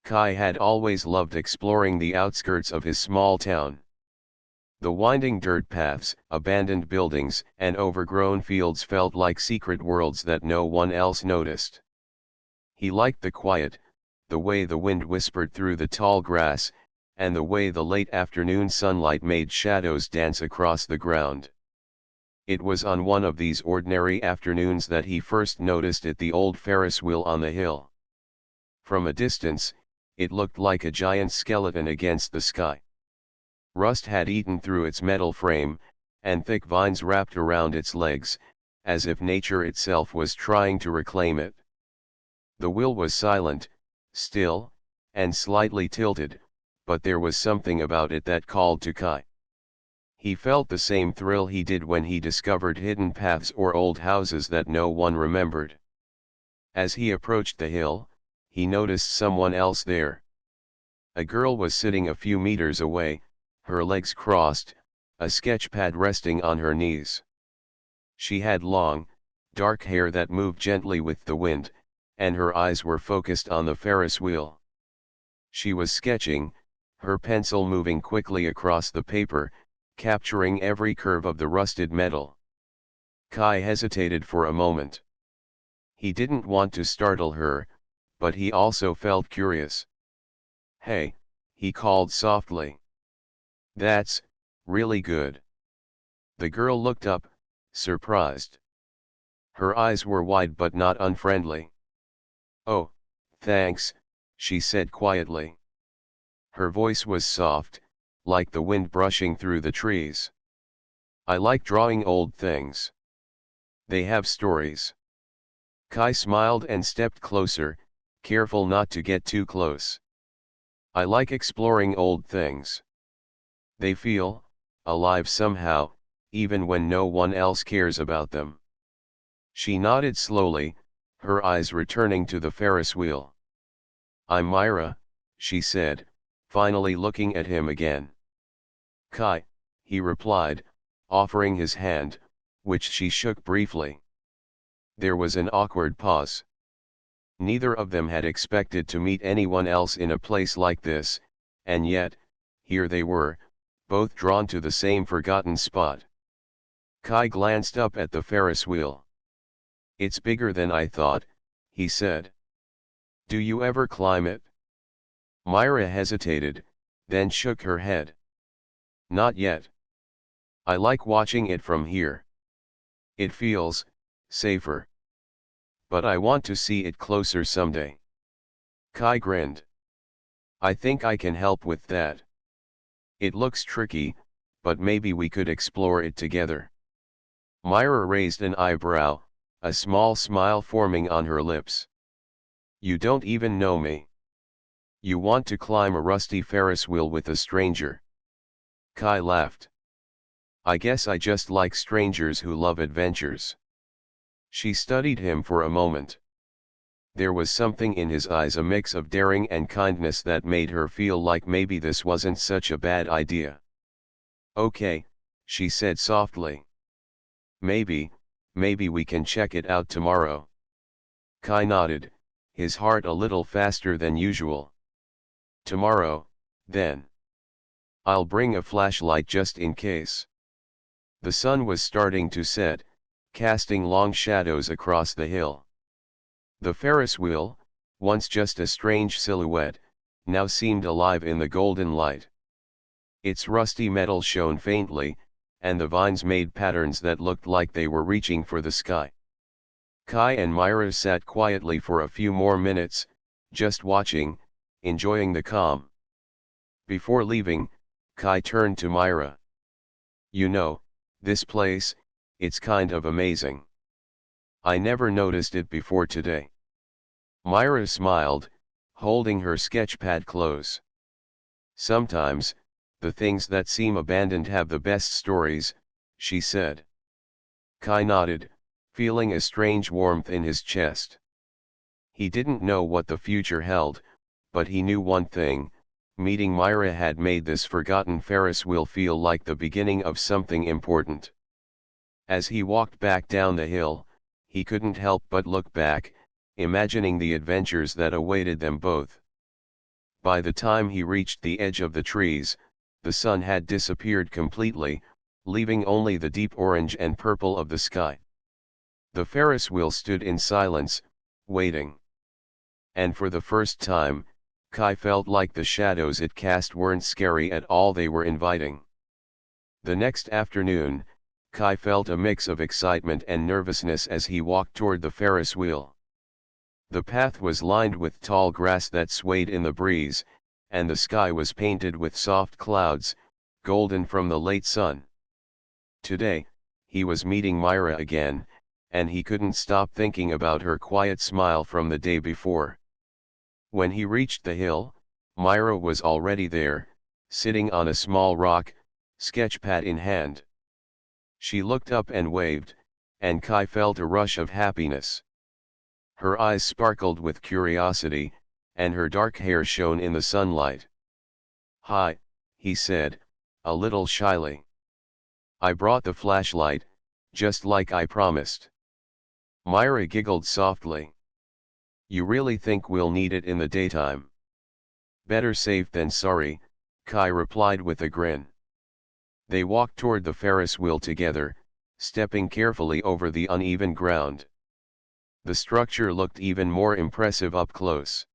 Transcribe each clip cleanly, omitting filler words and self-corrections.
Kai had always loved exploring the outskirts of his small town. The winding dirt paths, abandoned buildings, and overgrown fields felt like secret worlds that no one else noticed. He liked the quiet, the way the wind whispered through the tall grass, and the way the late afternoon sunlight made shadows dance across the ground. It was on one of these ordinary afternoons that he first noticed the old Ferris wheel on the hill. From a distance, it looked like a giant skeleton against the sky. Rust had eaten through its metal frame, and thick vines wrapped around its legs, as if nature itself was trying to reclaim it. The wheel was silent, still, and slightly tilted, but there was something about it that called to Kai. He felt the same thrill he did when he discovered hidden paths or old houses that no one remembered. As he approached the hill, he noticed someone else there. A girl was sitting a few meters away, her legs crossed, a sketchpad resting on her knees. She had long, dark hair that moved gently with the wind, and her eyes were focused on the Ferris wheel. She was sketching, her pencil moving quickly across the paper, capturing every curve of the rusted metal. Kai hesitated for a moment. He didn't want to startle her, but he also felt curious. "Hey," he called softly. "That's really good." The girl looked up, surprised. Her eyes were wide but not unfriendly. "Oh, thanks," she said quietly. Her voice was soft, like the wind brushing through the trees. "I like drawing old things. They have stories." Kai smiled and stepped closer, careful not to get too close. "I like exploring old things. They feel alive somehow, even when no one else cares about them." She nodded slowly, her eyes returning to the Ferris wheel. "I'm Myra," she said, finally looking at him again. "Kai," he replied, offering his hand, which she shook briefly. There was an awkward pause. Neither of them had expected to meet anyone else in a place like this, and yet, here they were, both drawn to the same forgotten spot. Kai glanced up at the Ferris wheel. "It's bigger than I thought," he said. "Do you ever climb it?" Myra hesitated, then shook her head. "Not yet. I like watching it from here. It feels safer. But I want to see it closer someday." Kai grinned. "I think I can help with that. It looks tricky, but maybe we could explore it together." Myra raised an eyebrow, a small smile forming on her lips. "You don't even know me. You want to climb a rusty Ferris wheel with a stranger?" Kai laughed. "I guess I just like strangers who love adventures." She studied him for a moment. There was something in his eyes, a mix of daring and kindness, that made her feel like maybe this wasn't such a bad idea. "Okay," she said softly. Maybe we can check it out tomorrow." Kai nodded, his heart a little faster than usual. "Tomorrow, then. I'll bring a flashlight just in case." The sun was starting to set, casting long shadows across the hill. The Ferris wheel, once just a strange silhouette, now seemed alive in the golden light. Its rusty metal shone faintly, and the vines made patterns that looked like they were reaching for the sky. Kai and Myra sat quietly for a few more minutes, just watching, enjoying the calm. Before leaving, Kai turned to Myra. "You know, this place, it's kind of amazing. I never noticed it before today." Myra smiled, holding her sketchpad close. "Sometimes, the things that seem abandoned have the best stories," she said. Kai nodded, feeling a strange warmth in his chest. He didn't know what the future held, but he knew one thing: meeting Myra had made this forgotten Ferris wheel feel like the beginning of something important. As he walked back down the hill, he couldn't help but look back, imagining the adventures that awaited them both. By the time he reached the edge of the trees, the sun had disappeared completely, leaving only the deep orange and purple of the sky. The Ferris wheel stood in silence, waiting. And for the first time, Kai felt like the shadows it cast weren't scary at all, they were inviting. The next afternoon, Kai felt a mix of excitement and nervousness as he walked toward the Ferris wheel. The path was lined with tall grass that swayed in the breeze, and the sky was painted with soft clouds, golden from the late sun. Today, he was meeting Myra again, and he couldn't stop thinking about her quiet smile from the day before. When he reached the hill, Myra was already there, sitting on a small rock, sketchpad in hand. She looked up and waved, and Kai felt a rush of happiness. Her eyes sparkled with curiosity, and her dark hair shone in the sunlight. "Hi," he said, a little shyly. "I brought the flashlight, just like I promised." Myra giggled softly. "You really think we'll need it in the daytime?" "Better safe than sorry," Kai replied with a grin. They walked toward the Ferris wheel together, stepping carefully over the uneven ground. The structure looked even more impressive up close.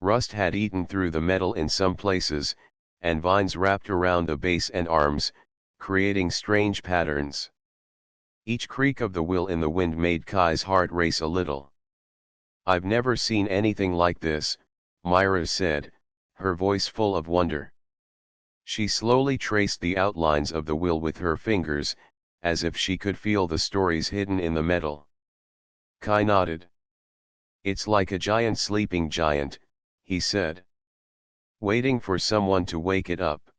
Rust had eaten through the metal in some places, and vines wrapped around the base and arms, creating strange patterns. Each creak of the wheel in the wind made Kai's heart race a little. "I've never seen anything like this," Myra said, her voice full of wonder. She slowly traced the outlines of the wheel with her fingers, as if she could feel the stories hidden in the metal. Kai nodded. "It's like a giant sleeping giant," he said. "Waiting for someone to wake it up."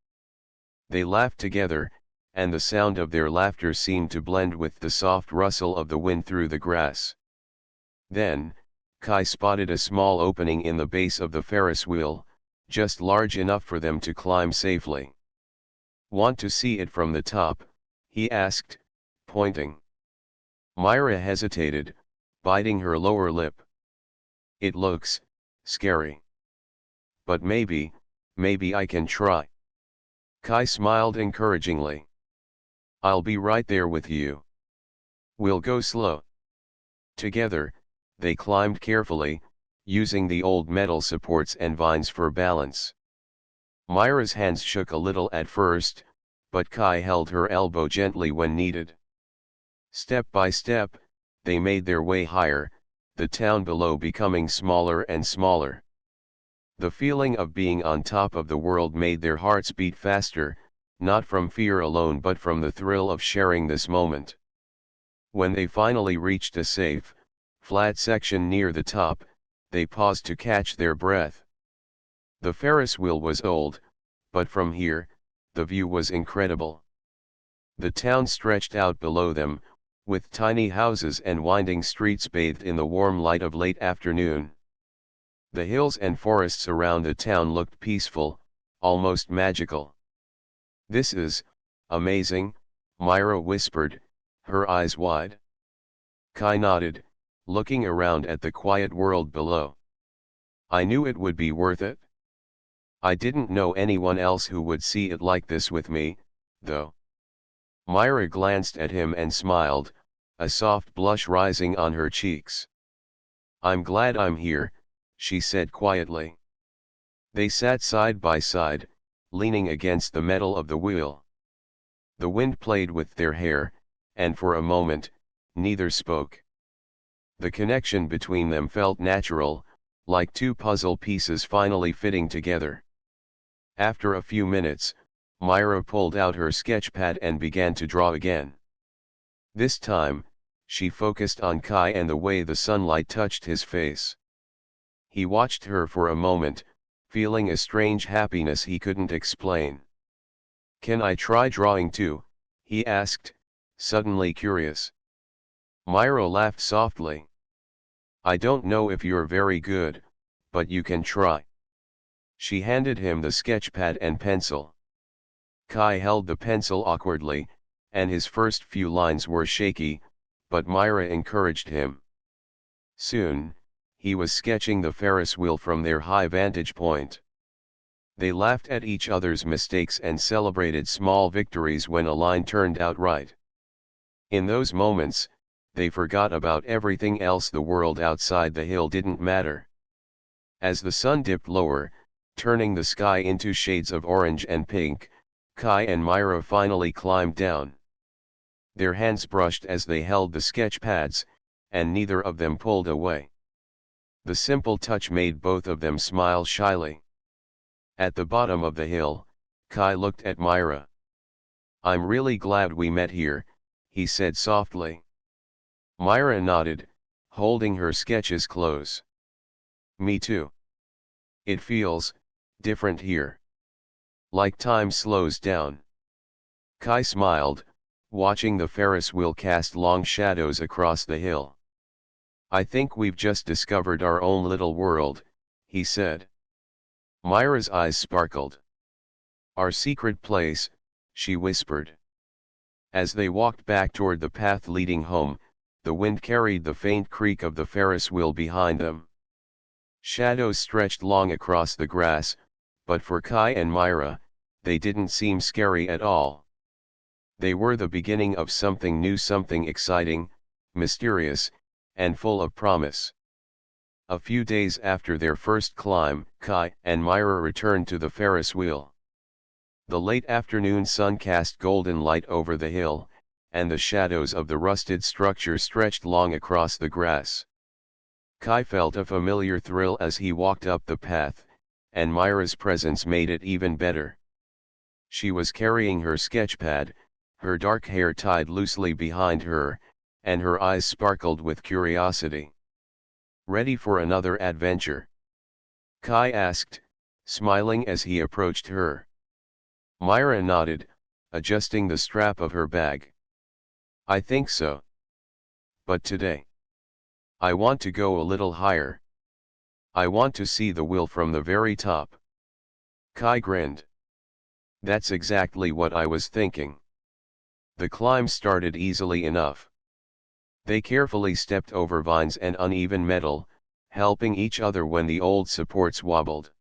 They laughed together, and the sound of their laughter seemed to blend with the soft rustle of the wind through the grass. Then, Kai spotted a small opening in the base of the Ferris wheel, just large enough for them to climb safely. "Want to see it from the top?" he asked, pointing. Myra hesitated, biting her lower lip. "It looks scary. But maybe I can try." Kai smiled encouragingly. "I'll be right there with you. We'll go slow." Together, they climbed carefully, using the old metal supports and vines for balance. Myra's hands shook a little at first, but Kai held her elbow gently when needed. Step by step, they made their way higher, the town below becoming smaller and smaller. The feeling of being on top of the world made their hearts beat faster, not from fear alone but from the thrill of sharing this moment. When they finally reached a safe, flat section near the top, they paused to catch their breath. The Ferris wheel was old, but from here, the view was incredible. The town stretched out below them, with tiny houses and winding streets bathed in the warm light of late afternoon. The hills and forests around the town looked peaceful, almost magical. "This is amazing," Myra whispered, her eyes wide. Kai nodded, looking around at the quiet world below. "I knew it would be worth it. I didn't know anyone else who would see it like this with me, though." Myra glanced at him and smiled, a soft blush rising on her cheeks. "I'm glad I'm here," she said quietly. They sat side by side, leaning against the metal of the wheel. The wind played with their hair, and for a moment, neither spoke. The connection between them felt natural, like two puzzle pieces finally fitting together. After a few minutes, Myra pulled out her sketchpad and began to draw again. This time, she focused on Kai and the way the sunlight touched his face. He watched her for a moment, feeling a strange happiness he couldn't explain. "Can I try drawing too?" he asked, suddenly curious. Myra laughed softly. "I don't know if you're very good, but you can try." She handed him the sketchpad and pencil. Kai held the pencil awkwardly, and his first few lines were shaky, but Myra encouraged him. Soon, he was sketching the Ferris wheel from their high vantage point. They laughed at each other's mistakes and celebrated small victories when a line turned out right. In those moments, they forgot about everything else. The world outside the hill didn't matter. As the sun dipped lower, turning the sky into shades of orange and pink, Kai and Myra finally climbed down. Their hands brushed as they held the sketch pads, and neither of them pulled away. The simple touch made both of them smile shyly. At the bottom of the hill, Kai looked at Myra. "I'm really glad we met here," he said softly. Myra nodded, holding her sketches close. "Me too. It feels different here. Like time slows down." Kai smiled, watching the Ferris wheel cast long shadows across the hill. "I think we've just discovered our own little world," he said. Myra's eyes sparkled. "Our secret place," she whispered. As they walked back toward the path leading home, the wind carried the faint creak of the Ferris wheel behind them. Shadows stretched long across the grass, but for Kai and Myra, they didn't seem scary at all. They were the beginning of something new, something exciting, mysterious, and full of promise. A few days after their first climb, Kai and Myra returned to the Ferris wheel. The late afternoon sun cast golden light over the hill, and the shadows of the rusted structure stretched long across the grass. Kai felt a familiar thrill as he walked up the path, and Myra's presence made it even better. She was carrying her sketchpad, her dark hair tied loosely behind her, and her eyes sparkled with curiosity. "Ready for another adventure?" Kai asked, smiling as he approached her. Myra nodded, adjusting the strap of her bag. "I think so. But today, I want to go a little higher. I want to see the wheel from the very top." Kai grinned. "That's exactly what I was thinking." The climb started easily enough. They carefully stepped over vines and uneven metal, helping each other when the old supports wobbled.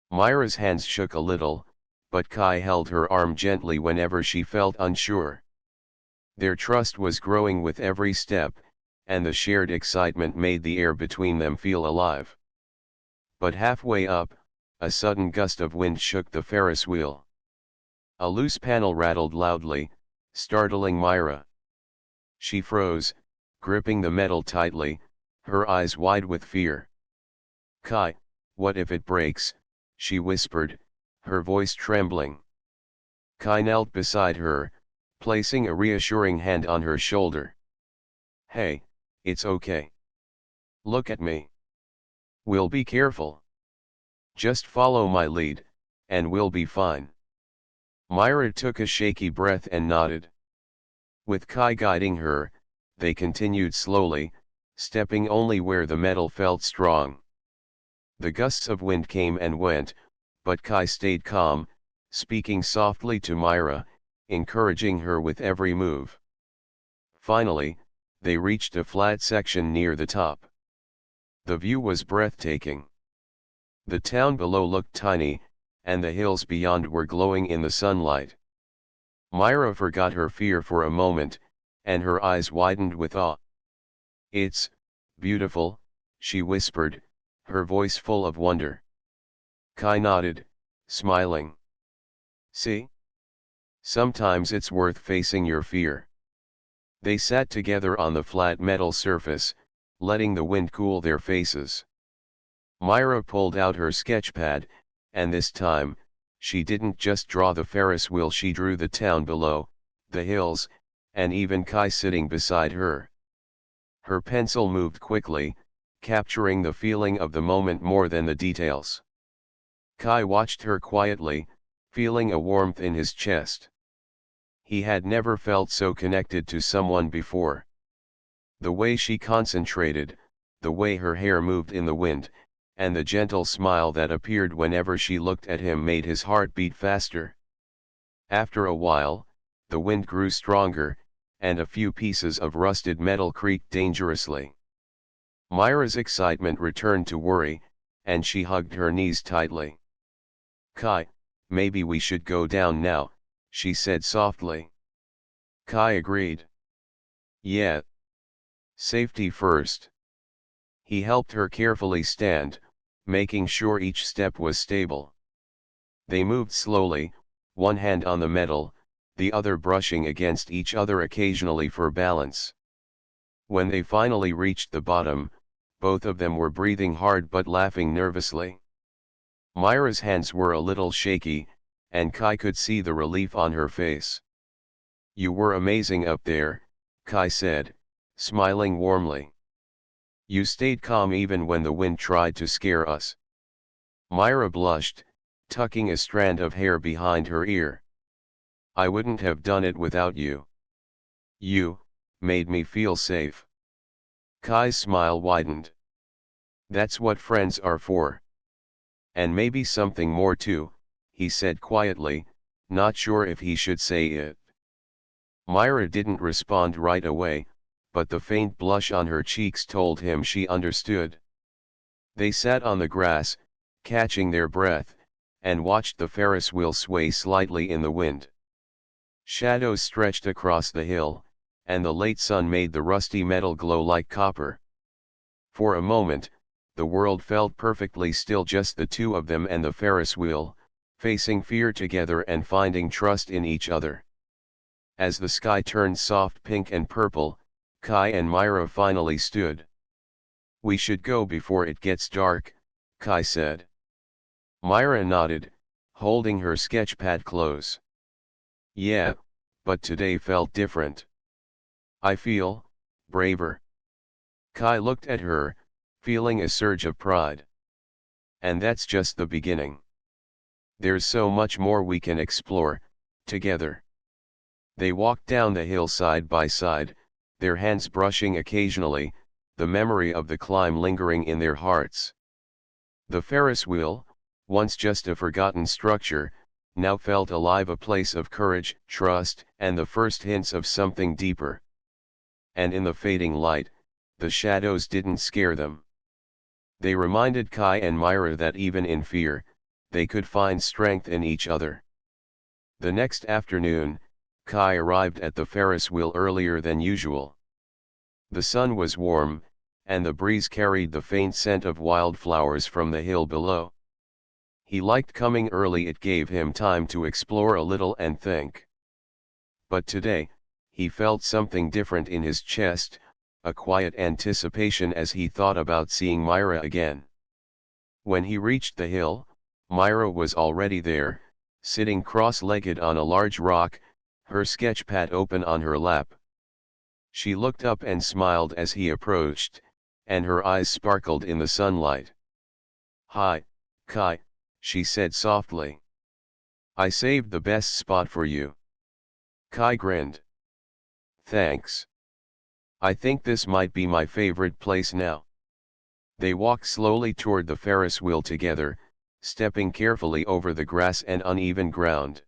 Myra's hands shook a little, but Kai held her arm gently whenever she felt unsure. Their trust was growing with every step, and the shared excitement made the air between them feel alive. But halfway up, a sudden gust of wind shook the Ferris wheel. A loose panel rattled loudly, startling Myra. She froze, gripping the metal tightly, her eyes wide with fear. "Kai, what if it breaks?" she whispered, her voice trembling. Kai knelt beside her, placing a reassuring hand on her shoulder. "Hey, it's okay. Look at me. We'll be careful. Just follow my lead, and we'll be fine." Myra took a shaky breath and nodded. With Kai guiding her, they continued slowly, stepping only where the metal felt strong. The gusts of wind came and went, but Kai stayed calm, speaking softly to Myra, encouraging her with every move. Finally, they reached a flat section near the top. The view was breathtaking. The town below looked tiny, and the hills beyond were glowing in the sunlight. Myra forgot her fear for a moment, and her eyes widened with awe. "It's beautiful," she whispered, her voice full of wonder. Kai nodded, smiling. "See? Sometimes it's worth facing your fear." They sat together on the flat metal surface, letting the wind cool their faces. Myra pulled out her sketchpad, and this time, she didn't just draw the Ferris wheel, she drew the town below, the hills, and even Kai sitting beside her. Her pencil moved quickly, capturing the feeling of the moment more than the details. Kai watched her quietly, feeling a warmth in his chest. He had never felt so connected to someone before. The way she concentrated, the way her hair moved in the wind, and the gentle smile that appeared whenever she looked at him made his heart beat faster. After a while, the wind grew stronger, and a few pieces of rusted metal creaked dangerously. Myra's excitement returned to worry, and she hugged her knees tightly. Kai, maybe we should go down now, she said softly. Kai agreed. Yeah. Safety first. He helped her carefully stand, making sure each step was stable. They moved slowly, one hand on the metal, the other brushing against each other occasionally for balance. When they finally reached the bottom, both of them were breathing hard but laughing nervously. Myra's hands were a little shaky, and Kai could see the relief on her face. You were amazing up there, Kai said, smiling warmly. You stayed calm even when the wind tried to scare us. Myra blushed, tucking a strand of hair behind her ear. I wouldn't have done it without you. You made me feel safe. Kai's smile widened. That's what friends are for. And maybe something more too, he said quietly, not sure if he should say it. Myra didn't respond right away, but the faint blush on her cheeks told him she understood. They sat on the grass, catching their breath, and watched the Ferris wheel sway slightly in the wind. Shadows stretched across the hill, and the late sun made the rusty metal glow like copper. For a moment, the world felt perfectly still, just the two of them and the Ferris wheel, facing fear together and finding trust in each other. As the sky turned soft pink and purple, Kai and Myra finally stood. We should go before it gets dark, Kai said. Myra nodded, holding her sketchpad close. Yeah, but today felt different. I feel braver. Kai looked at her, feeling a surge of pride. And that's just the beginning. There's so much more we can explore, together. They walked down the hill side by side, their hands brushing occasionally, the memory of the climb lingering in their hearts. The Ferris wheel, once just a forgotten structure, now felt alive, a place of courage, trust, and the first hints of something deeper. And in the fading light, the shadows didn't scare them. They reminded Kai and Myra that even in fear, they could find strength in each other. The next afternoon, Kai arrived at the Ferris wheel earlier than usual. The sun was warm, and the breeze carried the faint scent of wildflowers from the hill below. He liked coming early, it gave him time to explore a little and think. But today, he felt something different in his chest, a quiet anticipation as he thought about seeing Myra again. When he reached the hill, Myra was already there, sitting cross-legged on a large rock, her sketchpad open on her lap. She looked up and smiled as he approached, and her eyes sparkled in the sunlight. Hi, Kai, she said softly. I saved the best spot for you. Kai grinned. Thanks. I think this might be my favorite place now. They walked slowly toward the Ferris wheel together, stepping carefully over the grass and uneven ground.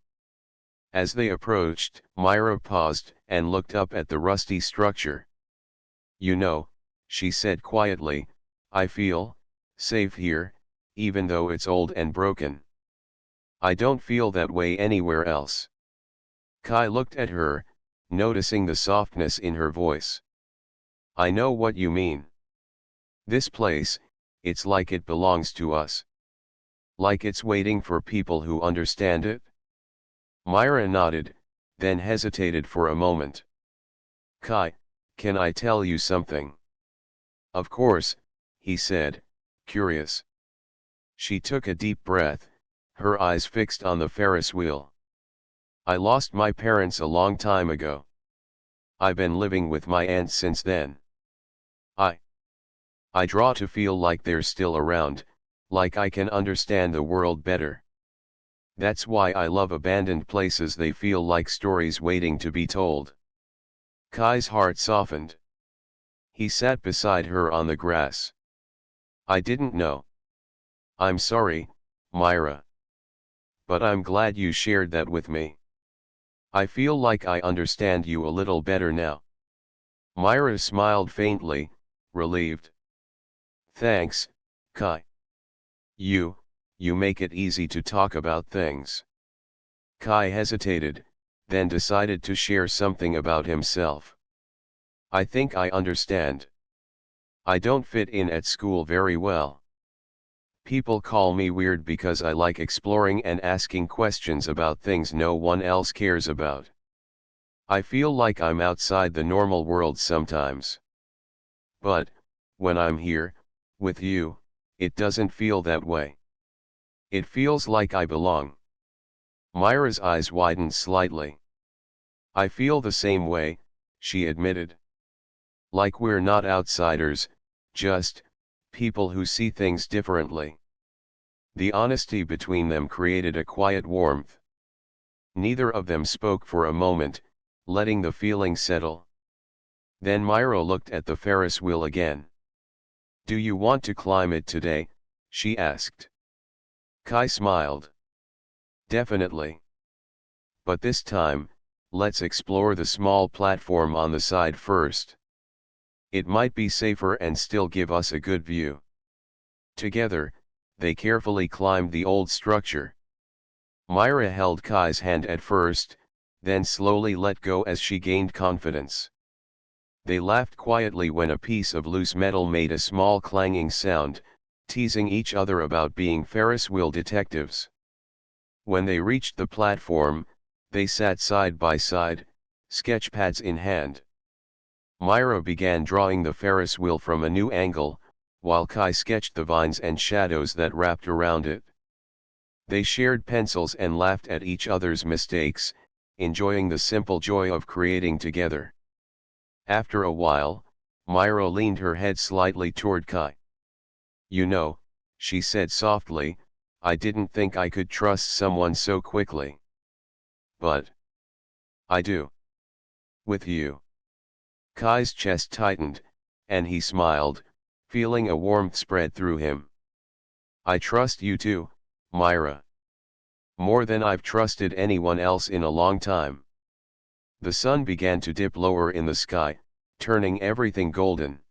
As they approached, Myra paused and looked up at the rusty structure. You know, she said quietly, I feel safe here, even though it's old and broken. I don't feel that way anywhere else. Kai looked at her, noticing the softness in her voice. I know what you mean. This place, it's like it belongs to us. Like it's waiting for people who understand it. Myra nodded, then hesitated for a moment. Kai, can I tell you something? Of course, he said, curious. She took a deep breath, her eyes fixed on the Ferris wheel. I lost my parents a long time ago. I've been living with my aunt since then. I draw to feel like they're still around, like I can understand the world better. That's why I love abandoned places, they feel like stories waiting to be told. Kai's heart softened. He sat beside her on the grass. I didn't know. I'm sorry, Myra. But I'm glad you shared that with me. I feel like I understand you a little better now. Myra smiled faintly, relieved. Thanks, Kai. You you make it easy to talk about things. Kai hesitated, then decided to share something about himself. I think I understand. I don't fit in at school very well. People call me weird because I like exploring and asking questions about things no one else cares about. I feel like I'm outside the normal world sometimes. But, when I'm here, with you, it doesn't feel that way. It feels like I belong. Myra's eyes widened slightly. I feel the same way, she admitted. Like we're not outsiders, just people who see things differently. The honesty between them created a quiet warmth. Neither of them spoke for a moment, letting the feeling settle. Then Myra looked at the Ferris wheel again. Do you want to climb it today? She asked. Kai smiled. Definitely. But this time, let's explore the small platform on the side first. It might be safer and still give us a good view. Together, they carefully climbed the old structure. Myra held Kai's hand at first, then slowly let go as she gained confidence. They laughed quietly when a piece of loose metal made a small clanging sound, teasing each other about being Ferris wheel detectives. When they reached the platform, they sat side by side, sketchpads in hand. Myra began drawing the Ferris wheel from a new angle, while Kai sketched the vines and shadows that wrapped around it. They shared pencils and laughed at each other's mistakes, enjoying the simple joy of creating together. After a while, Myra leaned her head slightly toward Kai. You know, she said softly, I didn't think I could trust someone so quickly. But I do. With you. Kai's chest tightened, and he smiled, feeling a warmth spread through him. I trust you too, Myra. More than I've trusted anyone else in a long time. The sun began to dip lower in the sky, turning everything golden.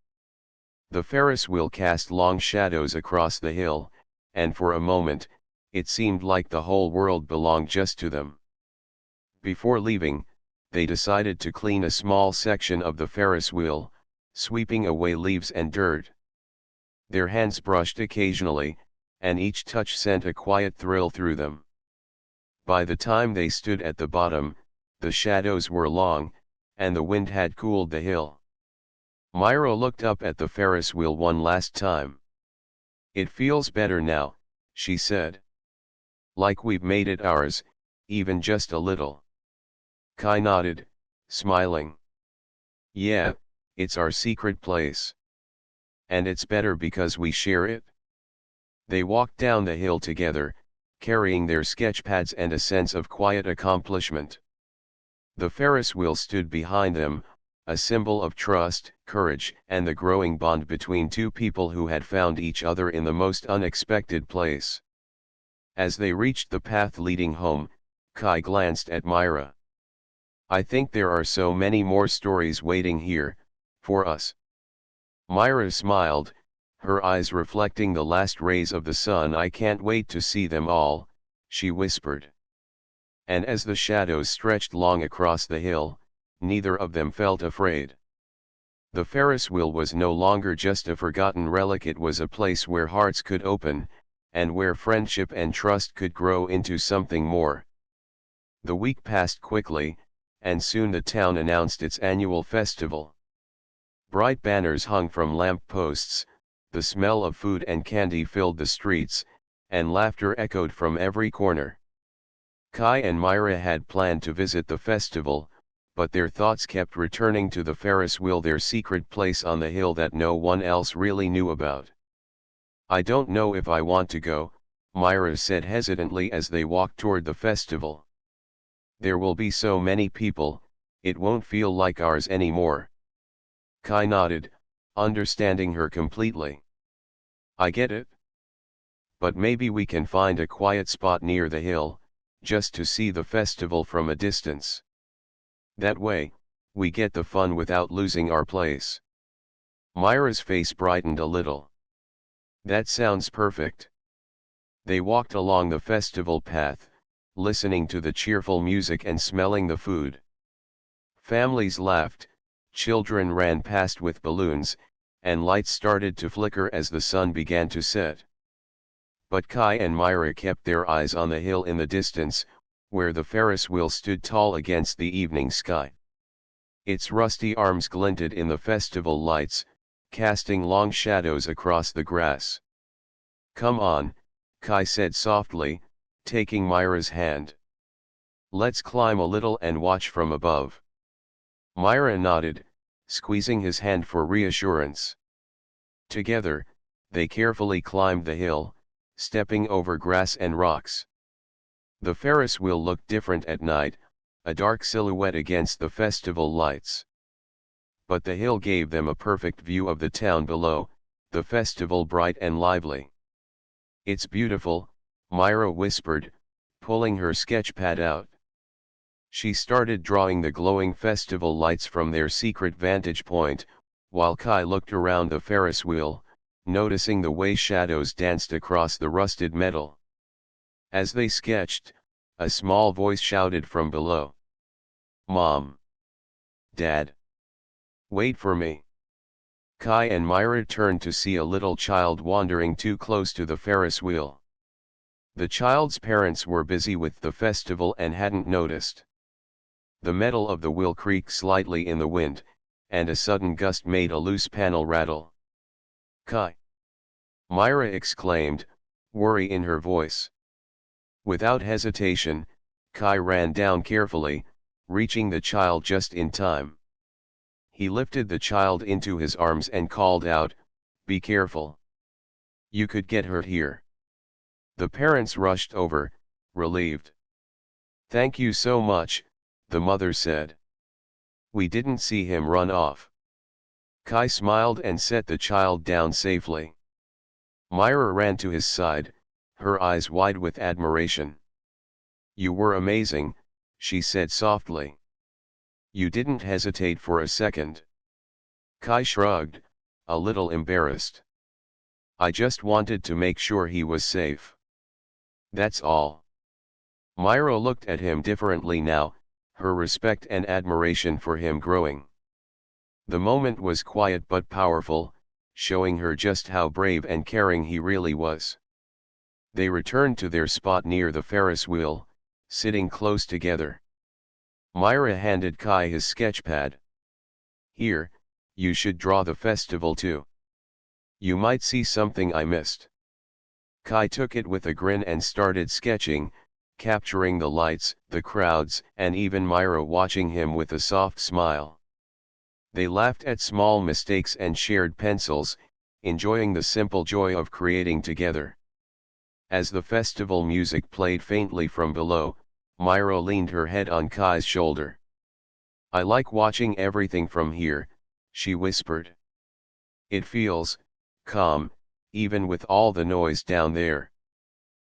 The Ferris wheel cast long shadows across the hill, and for a moment, it seemed like the whole world belonged just to them. Before leaving, they decided to clean a small section of the Ferris wheel, sweeping away leaves and dirt. Their hands brushed occasionally, and each touch sent a quiet thrill through them. By the time they stood at the bottom, the shadows were long, and the wind had cooled the hill. Myra looked up at the Ferris wheel one last time. It feels better now, she said. Like we've made it ours, even just a little. Kai nodded, smiling. Yeah, it's our secret place. And it's better because we share it. They walked down the hill together, carrying their sketchpads and a sense of quiet accomplishment. The Ferris wheel stood behind them, a symbol of trust, courage, and the growing bond between two people who had found each other in the most unexpected place. As they reached the path leading home, Kai glanced at Myra. I think there are so many more stories waiting here, for us. Myra smiled, her eyes reflecting the last rays of the sun. I can't wait to see them all, she whispered. And as the shadows stretched long across the hill, neither of them felt afraid. The Ferris wheel was no longer just a forgotten relic, it was a place where hearts could open, and where friendship and trust could grow into something more. The week passed quickly, and soon the town announced its annual festival. Bright banners hung from lamp posts, the smell of food and candy filled the streets, and laughter echoed from every corner. Kai and Myra had planned to visit the festival, but their thoughts kept returning to the Ferris wheel, their secret place on the hill that no one else really knew about. I don't know if I want to go, Myra said hesitantly as they walked toward the festival. There will be so many people, it won't feel like ours anymore. Kai nodded, understanding her completely. I get it. But maybe we can find a quiet spot near the hill, just to see the festival from a distance. That way, we get the fun without losing our place. Myra's face brightened a little. That sounds perfect. They walked along the festival path, listening to the cheerful music and smelling the food. Families laughed, children ran past with balloons, and lights started to flicker as the sun began to set. But Kai and Myra kept their eyes on the hill in the distance, where the Ferris wheel stood tall against the evening sky. Its rusty arms glinted in the festival lights, casting long shadows across the grass. "Come on," Kai said softly, taking Myra's hand. "Let's climb a little and watch from above." Myra nodded, squeezing his hand for reassurance. Together, they carefully climbed the hill, stepping over grass and rocks. The Ferris wheel looked different at night, a dark silhouette against the festival lights. But the hill gave them a perfect view of the town below, the festival bright and lively. "It's beautiful," Myra whispered, pulling her sketchpad out. She started drawing the glowing festival lights from their secret vantage point, while Kai looked around the Ferris wheel, noticing the way shadows danced across the rusted metal. As they sketched, a small voice shouted from below. "Mom! Dad! Wait for me!" Kai and Myra turned to see a little child wandering too close to the Ferris wheel. The child's parents were busy with the festival and hadn't noticed. The metal of the wheel creaked slightly in the wind, and a sudden gust made a loose panel rattle. "Kai!" Myra exclaimed, worry in her voice. Without hesitation, Kai ran down carefully, reaching the child just in time. He lifted the child into his arms and called out, "Be careful. You could get hurt here." The parents rushed over, relieved. "Thank you so much," the mother said. "We didn't see him run off." Kai smiled and set the child down safely. Myra ran to his side, her eyes wide with admiration. "You were amazing," she said softly. "You didn't hesitate for a second." Kai shrugged, a little embarrassed. "I just wanted to make sure he was safe. That's all." Myra looked at him differently now, her respect and admiration for him growing. The moment was quiet but powerful, showing her just how brave and caring he really was. They returned to their spot near the Ferris wheel, sitting close together. Myra handed Kai his sketchpad. "Here, you should draw the festival too. You might see something I missed." Kai took it with a grin and started sketching, capturing the lights, the crowds, and even Myra watching him with a soft smile. They laughed at small mistakes and shared pencils, enjoying the simple joy of creating together. As the festival music played faintly from below, Myra leaned her head on Kai's shoulder. "I like watching everything from here," she whispered. "It feels calm, even with all the noise down there."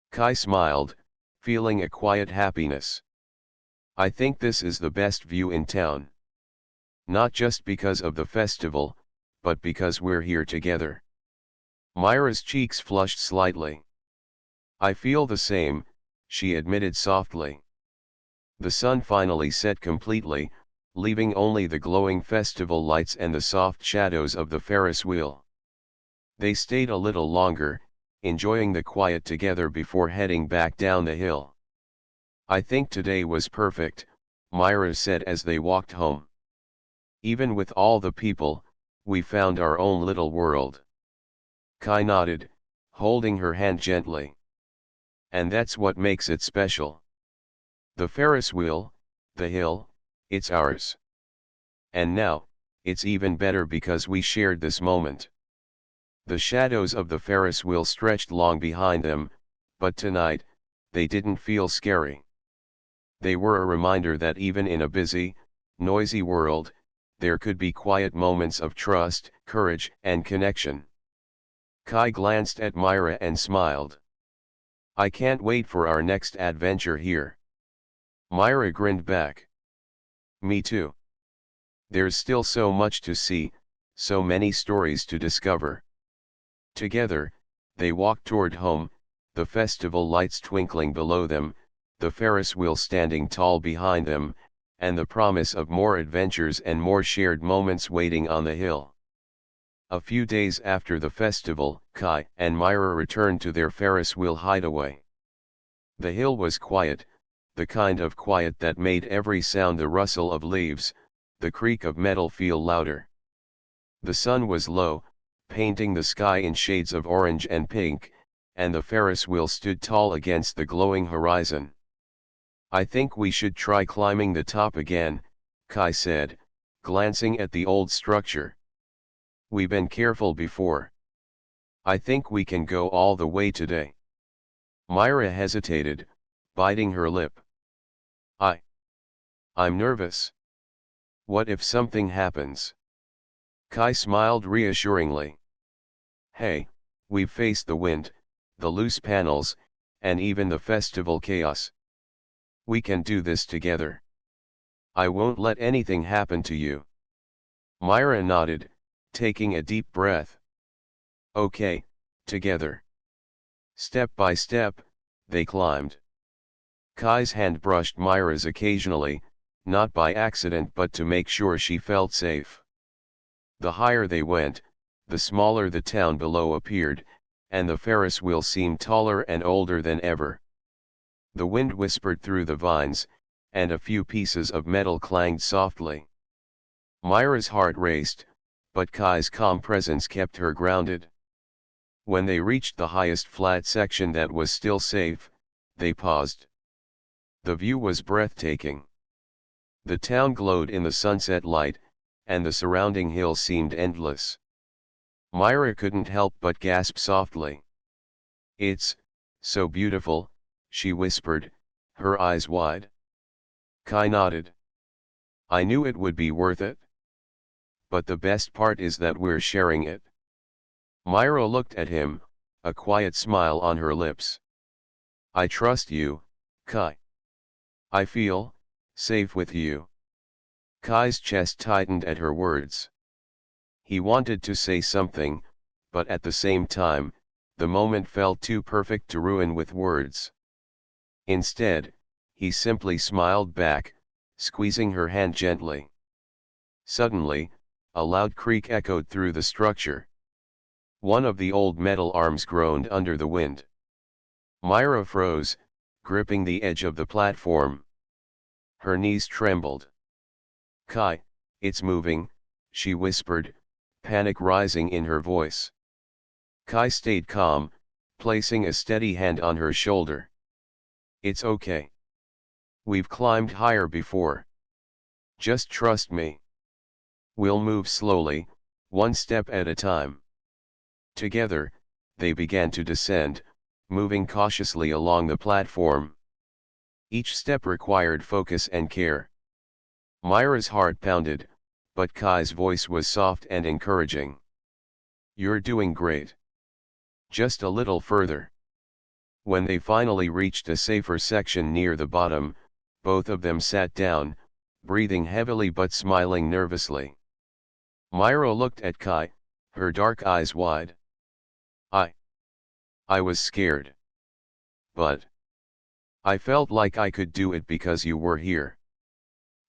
Kai smiled, feeling a quiet happiness. "I think this is the best view in town. Not just because of the festival, but because we're here together." Myra's cheeks flushed slightly. "I feel the same," she admitted softly. The sun finally set completely, leaving only the glowing festival lights and the soft shadows of the Ferris wheel. They stayed a little longer, enjoying the quiet together before heading back down the hill. "I think today was perfect," Myra said as they walked home. "Even with all the people, we found our own little world." Kai nodded, holding her hand gently. "And that's what makes it special. The Ferris wheel, the hill, it's ours. And now, it's even better because we shared this moment." The shadows of the Ferris wheel stretched long behind them, but tonight, they didn't feel scary. They were a reminder that even in a busy, noisy world, there could be quiet moments of trust, courage, and connection. Kai glanced at Myra and smiled. "I can't wait for our next adventure here." Myra grinned back. "Me too. There's still so much to see, so many stories to discover." Together, they walked toward home, the festival lights twinkling below them, the Ferris wheel standing tall behind them, and the promise of more adventures and more shared moments waiting on the hill. A few days after the festival, Kai and Myra returned to their Ferris wheel hideaway. The hill was quiet, the kind of quiet that made every sound, the rustle of leaves, the creak of metal, feel louder. The sun was low, painting the sky in shades of orange and pink, and the Ferris wheel stood tall against the glowing horizon. "I think we should try climbing the top again," Kai said, glancing at the old structure. "We've been careful before. I think we can go all the way today." Myra hesitated, biting her lip. I'm nervous. What if something happens?" Kai smiled reassuringly. "Hey, we've faced the wind, the loose panels, and even the festival chaos. We can do this together. I won't let anything happen to you." Myra nodded, taking a deep breath. "Okay, together." Step by step, they climbed. Kai's hand brushed Myra's occasionally, not by accident but to make sure she felt safe. The higher they went, the smaller the town below appeared, and the Ferris wheel seemed taller and older than ever. The wind whispered through the vines, and a few pieces of metal clanged softly. Myra's heart raced, but Kai's calm presence kept her grounded. When they reached the highest flat section that was still safe, they paused. The view was breathtaking. The town glowed in the sunset light, and the surrounding hills seemed endless. Myra couldn't help but gasp softly. "It's so beautiful," she whispered, her eyes wide. Kai nodded. "I knew it would be worth it. But the best part is that we're sharing it." Myra looked at him, a quiet smile on her lips. "I trust you, Kai. I feel safe with you." Kai's chest tightened at her words. He wanted to say something, but at the same time, the moment felt too perfect to ruin with words. Instead, he simply smiled back, squeezing her hand gently. Suddenly, a loud creak echoed through the structure. One of the old metal arms groaned under the wind. Myra froze, gripping the edge of the platform. Her knees trembled. "Kai, it's moving," she whispered, panic rising in her voice. Kai stayed calm, placing a steady hand on her shoulder. "It's okay. We've climbed higher before. Just trust me. We'll move slowly, one step at a time." Together, they began to descend, moving cautiously along the platform. Each step required focus and care. Myra's heart pounded, but Kai's voice was soft and encouraging. "You're doing great. Just a little further." When they finally reached a safer section near the bottom, both of them sat down, breathing heavily but smiling nervously. Myra looked at Kai, her dark eyes wide. I I was scared. But I felt like I could do it because you were here."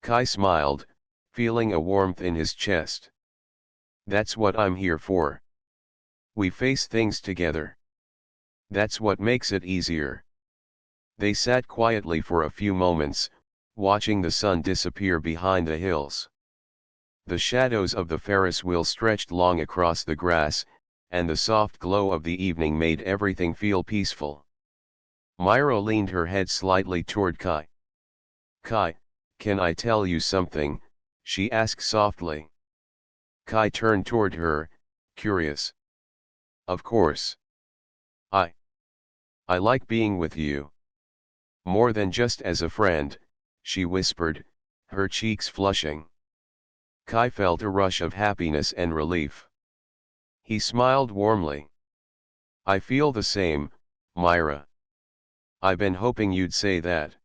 Kai smiled, feeling a warmth in his chest. "That's what I'm here for. We face things together. That's what makes it easier." They sat quietly for a few moments, watching the sun disappear behind the hills. The shadows of the Ferris wheel stretched long across the grass, and the soft glow of the evening made everything feel peaceful. Myra leaned her head slightly toward Kai. "Kai, can I tell you something?" she asked softly. Kai turned toward her, curious. "Of course. I I like being with you. More than just as a friend," she whispered, her cheeks flushing. Kai felt a rush of happiness and relief. He smiled warmly. "I feel the same, Myra. I've been hoping you'd say that."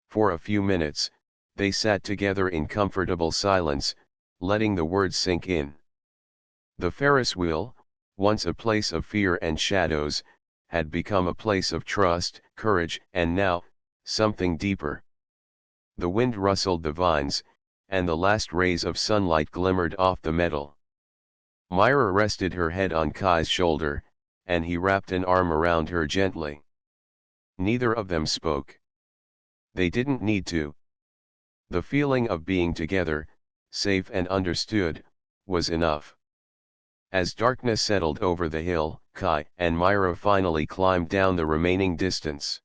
For a few minutes, they sat together in comfortable silence, letting the words sink in. The Ferris wheel, once a place of fear and shadows, had become a place of trust, courage, and now, something deeper. The wind rustled the vines, and the last rays of sunlight glimmered off the metal. Myra rested her head on Kai's shoulder, and he wrapped an arm around her gently. Neither of them spoke. They didn't need to. The feeling of being together, safe and understood, was enough. As darkness settled over the hill, Kai and Myra finally climbed down the remaining distance.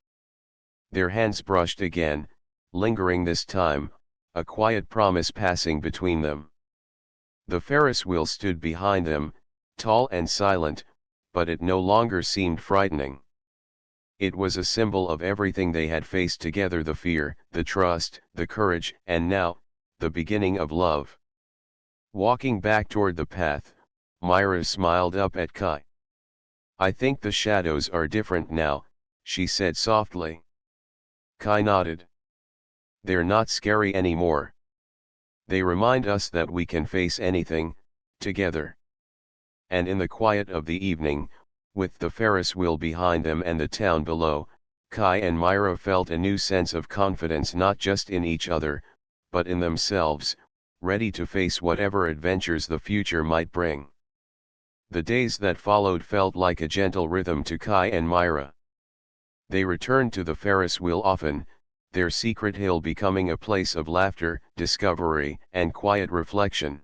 Their hands brushed again, lingering this time, a quiet promise passing between them. The Ferris wheel stood behind them, tall and silent, but it no longer seemed frightening. It was a symbol of everything they had faced together: the fear, the trust, the courage, and now, the beginning of love. Walking back toward the path, Myra smiled up at Kai. "I think the shadows are different now," she said softly. Kai nodded. "They're not scary anymore. They remind us that we can face anything, together." And in the quiet of the evening, with the Ferris wheel behind them and the town below, Kai and Myra felt a new sense of confidence, not just in each other, but in themselves, ready to face whatever adventures the future might bring. The days that followed felt like a gentle rhythm to Kai and Myra. They returned to the Ferris wheel often, their secret hill becoming a place of laughter, discovery, and quiet reflection.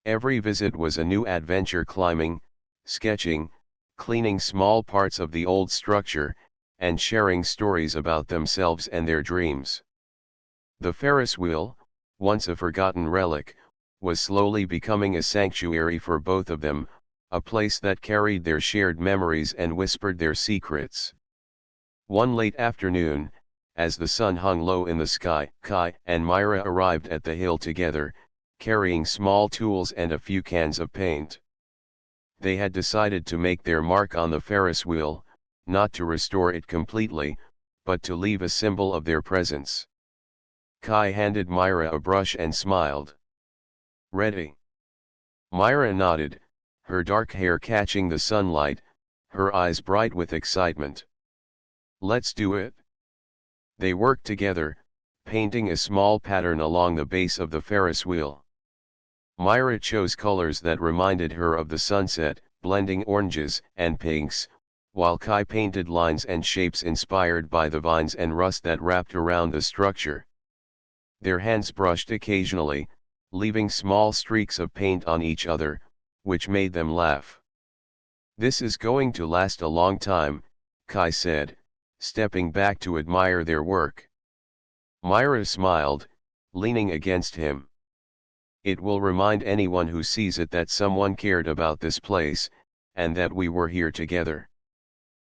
Every visit was a new adventure: climbing, sketching, cleaning small parts of the old structure, and sharing stories about themselves and their dreams. The Ferris wheel, once a forgotten relic, was slowly becoming a sanctuary for both of them, a place that carried their shared memories and whispered their secrets. One late afternoon, as the sun hung low in the sky, Kai and Myra arrived at the hill together, carrying small tools and a few cans of paint. They had decided to make their mark on the Ferris wheel, not to restore it completely, but to leave a symbol of their presence. Kai handed Myra a brush and smiled. "Ready?" Myra nodded, her dark hair catching the sunlight, her eyes bright with excitement. "Let's do it." They worked together, painting a small pattern along the base of the Ferris wheel. Myra chose colors that reminded her of the sunset, blending oranges and pinks, while Kai painted lines and shapes inspired by the vines and rust that wrapped around the structure. Their hands brushed occasionally, leaving small streaks of paint on each other, which made them laugh. "This is going to last a long time," Kai said, stepping back to admire their work. Myra smiled, leaning against him. "It will remind anyone who sees it that someone cared about this place, and that we were here together."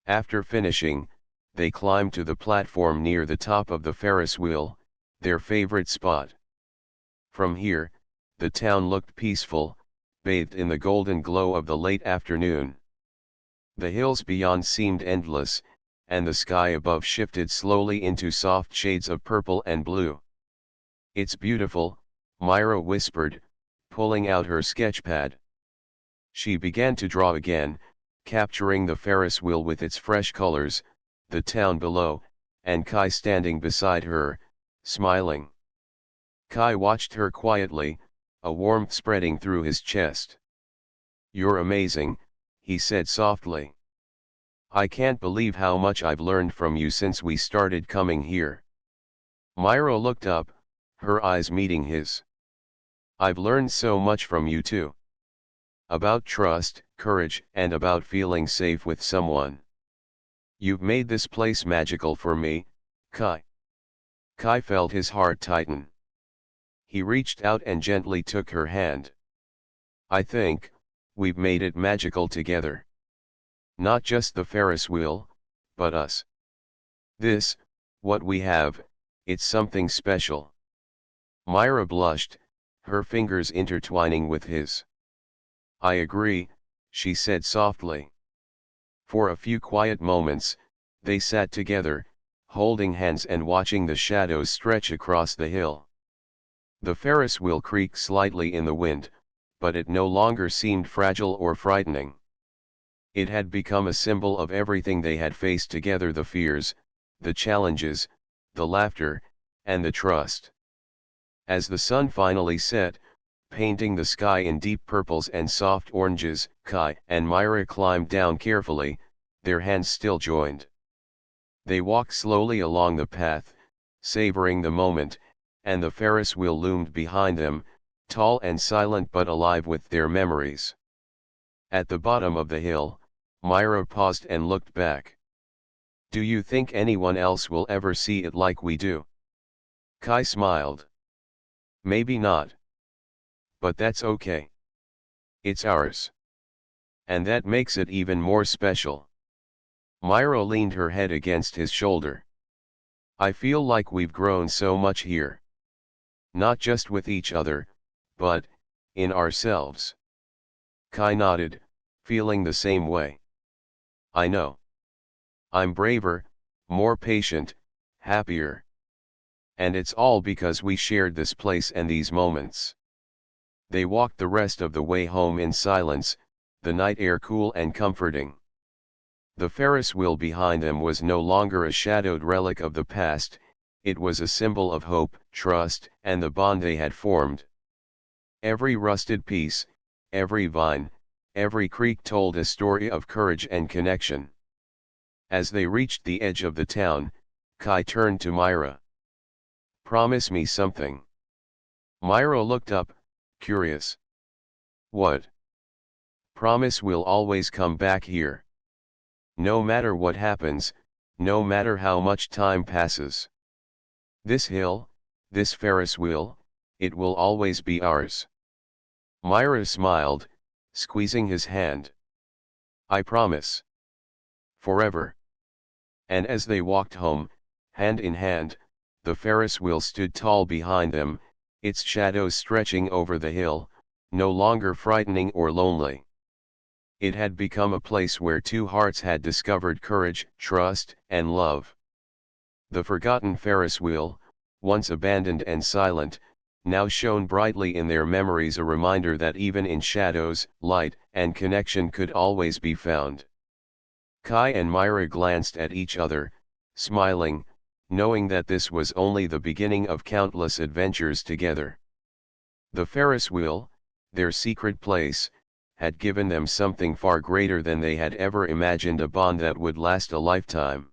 After finishing, they climbed to the platform near the top of the Ferris wheel, their favorite spot. From here, the town looked peaceful, bathed in the golden glow of the late afternoon. The hills beyond seemed endless, and the sky above shifted slowly into soft shades of purple and blue. "It's beautiful," Myra whispered, pulling out her sketchpad. She began to draw again, capturing the Ferris wheel with its fresh colors, the town below, and Kai standing beside her, smiling. Kai watched her quietly, a warmth spreading through his chest. "You're amazing," he said softly. "I can't believe how much I've learned from you since we started coming here." Myra looked up, her eyes meeting his. "I've learned so much from you too. About trust, courage, and about feeling safe with someone. You've made this place magical for me, Kai." Kai felt his heart tighten. He reached out and gently took her hand. "I think we've made it magical together. Not just the Ferris wheel, but us. This, what we have, it's something special." Myra blushed, her fingers intertwining with his. "I agree," she said softly. For a few quiet moments, they sat together, holding hands and watching the shadows stretch across the hill. The Ferris wheel creaked slightly in the wind, but it no longer seemed fragile or frightening. It had become a symbol of everything they had faced together: the fears, the challenges, the laughter, and the trust. As the sun finally set, painting the sky in deep purples and soft oranges, Kai and Myra climbed down carefully, their hands still joined. They walked slowly along the path, savoring the moment, and the Ferris wheel loomed behind them, tall and silent but alive with their memories. At the bottom of the hill, Myra paused and looked back. "Do you think anyone else will ever see it like we do?" Kai smiled. "Maybe not. But that's okay. It's ours. And that makes it even more special." Myra leaned her head against his shoulder. "I feel like we've grown so much here. Not just with each other, but in ourselves." Kai nodded, feeling the same way. "I know. I'm braver, more patient, happier. And it's all because we shared this place and these moments." They walked the rest of the way home in silence, the night air cool and comforting. The Ferris wheel behind them was no longer a shadowed relic of the past, it was a symbol of hope, trust, and the bond they had formed. Every rusted piece, every vine, every creak told a story of courage and connection. As they reached the edge of the town, Kai turned to Myra. "Promise me something." Myra looked up, curious. "What?" "Promise we'll always come back here. No matter what happens, no matter how much time passes. This hill, this Ferris wheel, it will always be ours." Myra smiled, squeezing his hand. "I promise. Forever." And as they walked home, hand in hand, the Ferris wheel stood tall behind them, its shadows stretching over the hill, no longer frightening or lonely. It had become a place where two hearts had discovered courage, trust, and love. The forgotten Ferris wheel, once abandoned and silent, now shone brightly in their memories, a reminder that even in shadows, light and connection could always be found. Kai and Myra glanced at each other, smiling, knowing that this was only the beginning of countless adventures together. The Ferris wheel, their secret place, had given them something far greater than they had ever imagined: a bond that would last a lifetime.